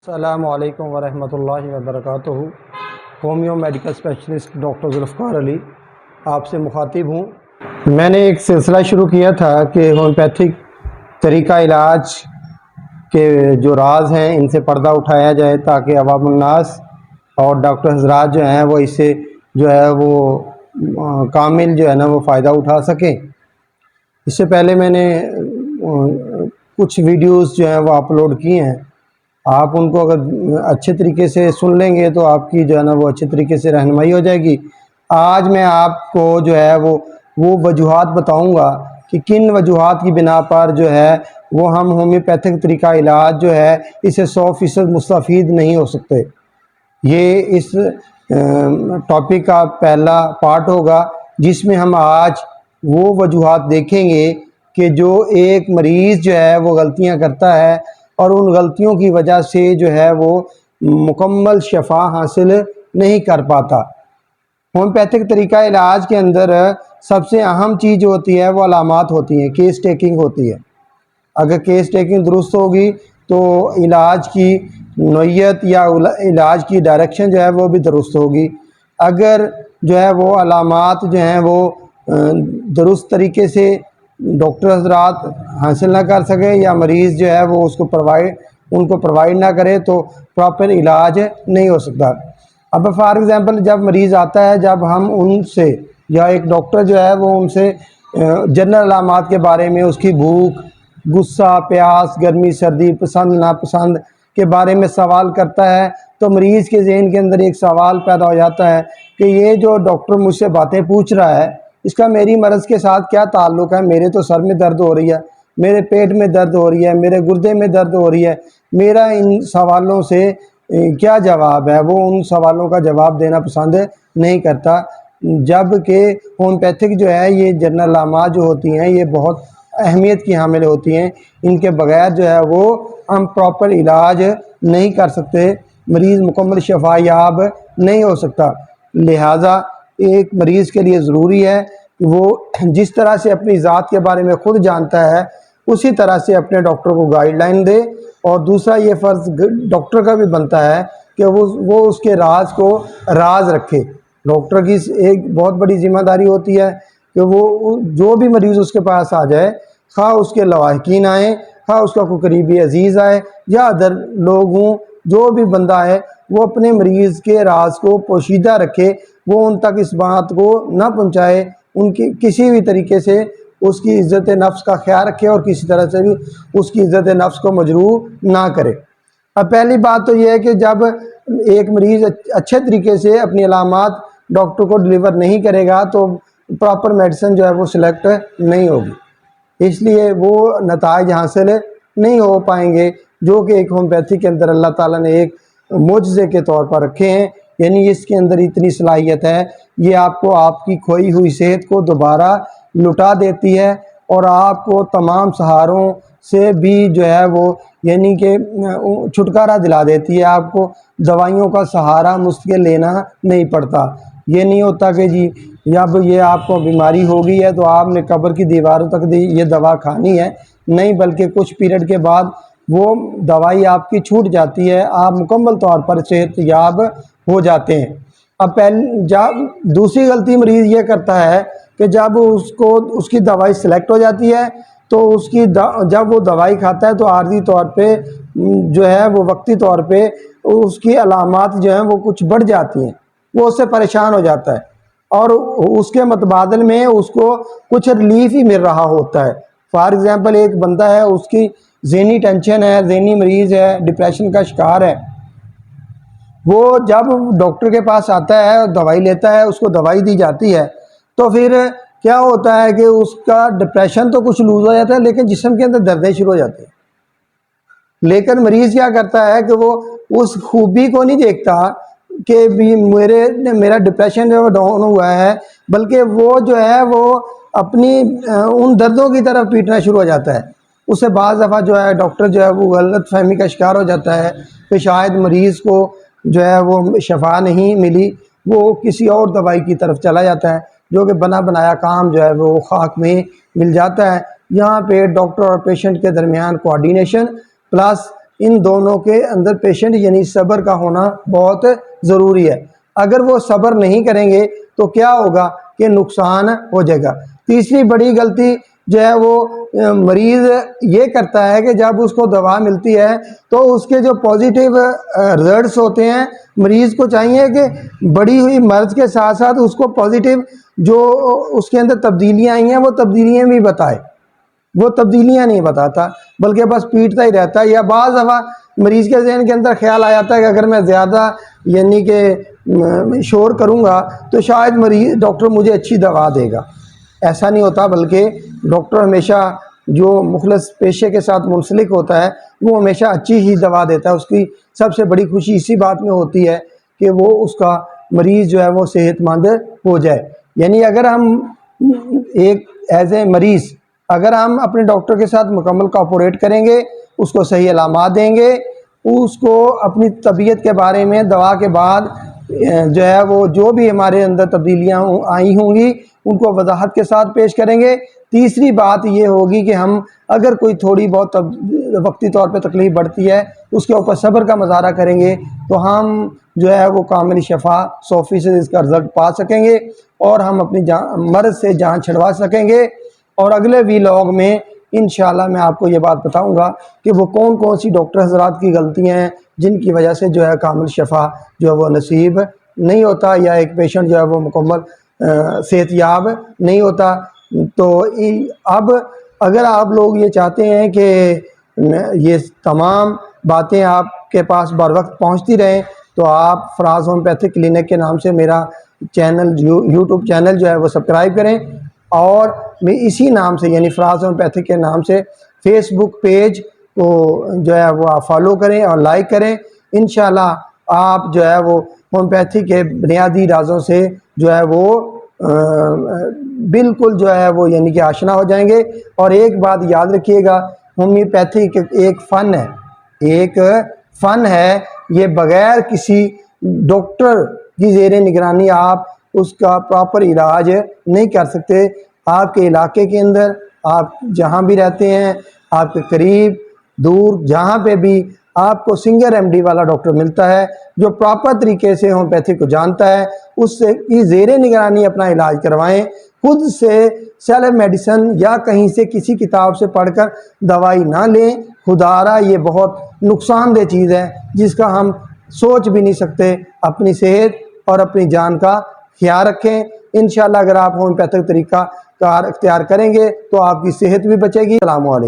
السلام علیکم ورحمۃ اللہ وبرکاتہ۔ Homeo medical specialist doctor Zulfiqar Ali آپ سے مخاطب ہوں۔ میں نے ایک سلسلہ شروع کیا تھا کہ ہومیوپیتھک طریقہ علاج کے جو راز ہیں ان سے پردہ اٹھایا جائے تاکہ عوام الناس اور ڈاکٹر حضرات جو ہیں وہ اس سے جو ہے وہ کامل جو ہے نا وہ فائدہ اٹھا سکیں۔ اس سے پہلے میں نے کچھ ویڈیوز جو ہیں وہ اپلوڈ کی ہیں، آپ ان کو اگر اچھے طریقے سے سن لیں گے تو آپ کی جو ہے نا وہ اچھے طریقے سے رہنمائی ہو جائے گی۔ آج میں آپ کو جو ہے وہ وجوہات بتاؤں گا کہ کن وجوہات کی بنا پر جو ہے وہ ہم ہومیوپیتھک طریقہ علاج جو ہے اسے 100% مستفید نہیں ہو سکتے۔ یہ اس ٹاپک کا پہلا پارٹ ہوگا جس میں ہم آج وہ وجوہات دیکھیں گے کہ جو ایک مریض جو ہے وہ غلطیاں کرتا ہے اور ان غلطیوں کی وجہ سے جو ہے وہ مکمل شفا حاصل نہیں کر پاتا۔ ہومیوپیتھک طریقہ علاج کے اندر سب سے اہم چیز جو ہوتی ہے وہ علامات ہوتی ہیں، کیس ٹیکنگ ہوتی ہے۔ اگر کیس ٹیکنگ درست ہوگی تو علاج کی نوعیت یا علاج کی ڈائریکشن جو ہے وہ بھی درست ہوگی۔ اگر جو ہے وہ علامات جو ہیں وہ درست طریقے سے ڈاکٹر حضرات حاصل نہ کر سکے یا مریض جو ہے وہ ان کو پرووائڈ نہ کرے تو پراپر علاج نہیں ہو سکتا۔ اب فار ایگزامپل جب مریض آتا ہے، جب ہم ان سے یا ایک ڈاکٹر جو ہے وہ ان سے جنرل علامات کے بارے میں، اس کی بھوک، غصہ، پیاس، گرمی، سردی، پسند ناپسند کے بارے میں سوال کرتا ہے تو مریض کے ذہن کے اندر ایک سوال پیدا ہو جاتا ہے کہ یہ جو ڈاکٹر مجھ سے باتیں پوچھ رہا ہے اس کا میری مرض کے ساتھ کیا تعلق ہے؟ میرے تو سر میں درد ہو رہی ہے، میرے پیٹ میں درد ہو رہی ہے، میرے گردے میں درد ہو رہی ہے، میرا ان سوالوں سے کیا جواب ہے؟ وہ ان سوالوں کا جواب دینا پسند نہیں کرتا، جبکہ ہومیوپیتھک جو ہے یہ جنرل علامات جو ہوتی ہیں یہ بہت اہمیت کی حامل ہوتی ہیں۔ ان کے بغیر جو ہے وہ ہم پراپر علاج نہیں کر سکتے، مریض مکمل شفا یاب نہیں ہو سکتا۔ لہٰذا ایک مریض کے لیے ضروری ہے کہ وہ جس طرح سے اپنی ذات کے بارے میں خود جانتا ہے اسی طرح سے اپنے ڈاکٹر کو گائیڈ لائن دے، اور دوسرا یہ فرض ڈاکٹر کا بھی بنتا ہے کہ وہ اس کے راز کو راز رکھے۔ ڈاکٹر کی ایک بہت بڑی ذمہ داری ہوتی ہے کہ وہ جو بھی مریض اس کے پاس آ جائے، خواہ اس کے لواحقین آئیں، خواہ اس کا کوئی قریبی عزیز آئے یا ادر لوگ ہوں، جو بھی بندہ ہے وہ اپنے مریض کے راز کو پوشیدہ رکھے، وہ ان تک اس بات کو نہ پہنچائے، ان کی کسی بھی طریقے سے اس کی عزت نفس کا خیال رکھے اور کسی طرح سے بھی اس کی عزت نفس کو مجروح نہ کرے۔ اب پہلی بات تو یہ ہے کہ جب ایک مریض اچھے طریقے سے اپنی علامات ڈاکٹر کو ڈلیور نہیں کرے گا تو پراپر میڈیسن جو ہے وہ سلیکٹ نہیں ہوگی، اس لیے وہ نتائج حاصل نہیں ہو پائیں گے جو کہ ایک ہومیوپیتھی کے اندر اللہ تعالیٰ نے ایک معجزے کے طور پر رکھے ہیں۔ یعنی اس کے اندر اتنی صلاحیت ہے، یہ آپ کو آپ کی کھوئی ہوئی صحت کو دوبارہ لٹا دیتی ہے اور آپ کو تمام سہاروں سے بھی جو ہے وہ یعنی کہ چھٹکارا دلا دیتی ہے۔ آپ کو دوائیوں کا سہارا مستقل لینا نہیں پڑتا۔ یہ نہیں ہوتا کہ جی جب یہ آپ کو بیماری ہو گئی ہے تو آپ نے قبر کی دیواروں تک یہ دوا کھانی ہے، نہیں، بلکہ کچھ پیریڈ کے بعد وہ دوائی آپ کی چھوٹ جاتی ہے، آپ مکمل طور پر صحت یاب ہو جاتے ہیں۔ اب دوسری غلطی مریض یہ کرتا ہے کہ جب اس کی دوائی سلیکٹ ہو جاتی ہے تو جب وہ دوائی کھاتا ہے تو عارضی طور پہ جو ہے وہ وقتی طور پہ اس کی علامات جو ہیں وہ کچھ بڑھ جاتی ہیں، وہ اس سے پریشان ہو جاتا ہے اور اس کے متبادل میں اس کو کچھ ریلیف ہی مل رہا ہوتا ہے۔ فار ایگزامپل ایک بندہ ہے، اس کی ذہنی ٹینشن ہے، ذہنی مریض ہے، ڈپریشن کا شکار ہے، وہ جب ڈاکٹر کے پاس آتا ہے دوائی لیتا ہے، اس کو دوائی دی جاتی ہے تو پھر کیا ہوتا ہے کہ اس کا ڈپریشن تو کچھ لوز ہو جاتا ہے لیکن جسم کے اندر دردیں شروع ہو جاتی ہیں۔ لیکن مریض کیا کرتا ہے کہ وہ اس خوبی کو نہیں دیکھتا کہ میرا ڈپریشن جو ڈاؤن ہوا ہے، بلکہ وہ جو ہے وہ اپنی ان دردوں کی طرف پیٹنا شروع ہو جاتا ہے۔ اسے بعض دفعہ جو ہے ڈاکٹر جو ہے وہ غلط فہمی کا شکار ہو جاتا ہے کہ شاید مریض کو جو ہے وہ شفا نہیں ملی، وہ کسی اور دوائی کی طرف چلا جاتا ہے جو کہ بنا بنایا کام جو ہے وہ خاک میں مل جاتا ہے۔ یہاں پہ ڈاکٹر اور پیشنٹ کے درمیان کوآرڈینیشن پلس ان دونوں کے اندر پیشنٹ یعنی صبر کا ہونا بہت ضروری ہے۔ اگر وہ صبر نہیں کریں گے تو کیا ہوگا کہ نقصان ہو جائے گا۔ تیسری بڑی غلطی جو ہے وہ مریض یہ کرتا ہے کہ جب اس کو دوا ملتی ہے تو اس کے جو پازیٹیو رزلٹس ہوتے ہیں، مریض کو چاہیے کہ بڑی ہوئی مرض کے ساتھ ساتھ اس کو پازیٹیو جو اس کے اندر تبدیلیاں آئی ہیں وہ تبدیلیاں بھی بتائے۔ وہ تبدیلیاں نہیں بتاتا بلکہ بس پیٹتا ہی رہتا ہے، یا بعض دفعہ مریض کے ذہن کے اندر خیال آ جاتا ہے کہ اگر میں زیادہ یعنی کہ شور کروں گا تو شاید ڈاکٹر مجھے اچھی دوا دے گا۔ ایسا نہیں ہوتا، بلکہ ڈاکٹر ہمیشہ جو مخلص پیشے کے ساتھ منسلک ہوتا ہے وہ ہمیشہ اچھی ہی دوا دیتا ہے۔ اس کی سب سے بڑی خوشی اسی بات میں ہوتی ہے کہ وہ اس کا مریض جو ہے وہ صحت مند ہو جائے۔ یعنی اگر ہم ایک ایز اے مریض اگر ہم اپنے ڈاکٹر کے ساتھ مکمل کوآپریٹ کریں گے، اس کو صحیح علامات دیں گے، اس کو اپنی طبیعت کے بارے میں دوا کے بعد جو ہے وہ جو بھی ہمارے اندر تبدیلیاں آئی ہوں گی ان کو وضاحت کے ساتھ پیش کریں گے۔ تیسری بات یہ ہوگی کہ ہم اگر کوئی تھوڑی بہت وقتی طور پہ تکلیف بڑھتی ہے اس کے اوپر صبر کا مظاہرہ کریں گے تو ہم جو ہے وہ کامل شفا 100% اس کا رزلٹ پا سکیں گے اور ہم اپنی مرض سے جان چھڑوا سکیں گے۔ اور اگلے ویلاگ میں انشاءاللہ میں آپ کو یہ بات بتاؤں گا کہ وہ کون کون سی ڈاکٹر حضرات کی غلطیاں ہیں جن کی وجہ سے جو ہے کامل شفا جو ہے وہ نصیب نہیں ہوتا، یا ایک پیشنٹ جو ہے وہ مکمل صحت یاب نہیں ہوتا۔ تو اب اگر آپ لوگ یہ چاہتے ہیں کہ یہ تمام باتیں آپ کے پاس بر وقت پہنچتی رہیں تو آپ فراز ہومیوپیتھک کلینک کے نام سے میرا چینل یوٹیوب چینل جو ہے وہ سبسکرائب کریں، اور میں اسی نام سے یعنی فراز ہومیوپیتھک کے نام سے فیس بک پیج کو جو ہے وہ آپ فالو کریں اور لائک کریں۔ انشاءاللہ آپ جو ہے وہ ہومیوپیتھی کے بنیادی رازوں سے جو ہے وہ بالکل جو ہے وہ یعنی کہ آشنا ہو جائیں گے۔ اور ایک بات یاد رکھیے گا، ہومیوپیتھی ایک فن ہے، یہ بغیر کسی ڈاکٹر کی زیر نگرانی آپ اس کا پراپر علاج نہیں کر سکتے۔ آپ کے علاقے کے اندر آپ جہاں بھی رہتے ہیں، آپ کے قریب دور جہاں پہ بھی آپ کو سنگر ایم ڈی والا ڈاکٹر ملتا ہے جو پراپر طریقے سے ہومیوپیتھی کو جانتا ہے، اس سے کی زیر نگرانی اپنا علاج کروائیں۔ خود سے سیلف میڈیسن یا کہیں سے کسی کتاب سے پڑھ کر دوائی نہ لیں، خدارا یہ بہت نقصان دہ چیز ہے جس کا ہم سوچ بھی نہیں سکتے۔ اپنی صحت اور اپنی جان کا خیال رکھیں۔ انشاءاللہ اگر آپ ہومیوپیتھک طریقہ کار اختیار کریں گے تو آپ کی صحت بھی بچے گی۔ السلام علیکم۔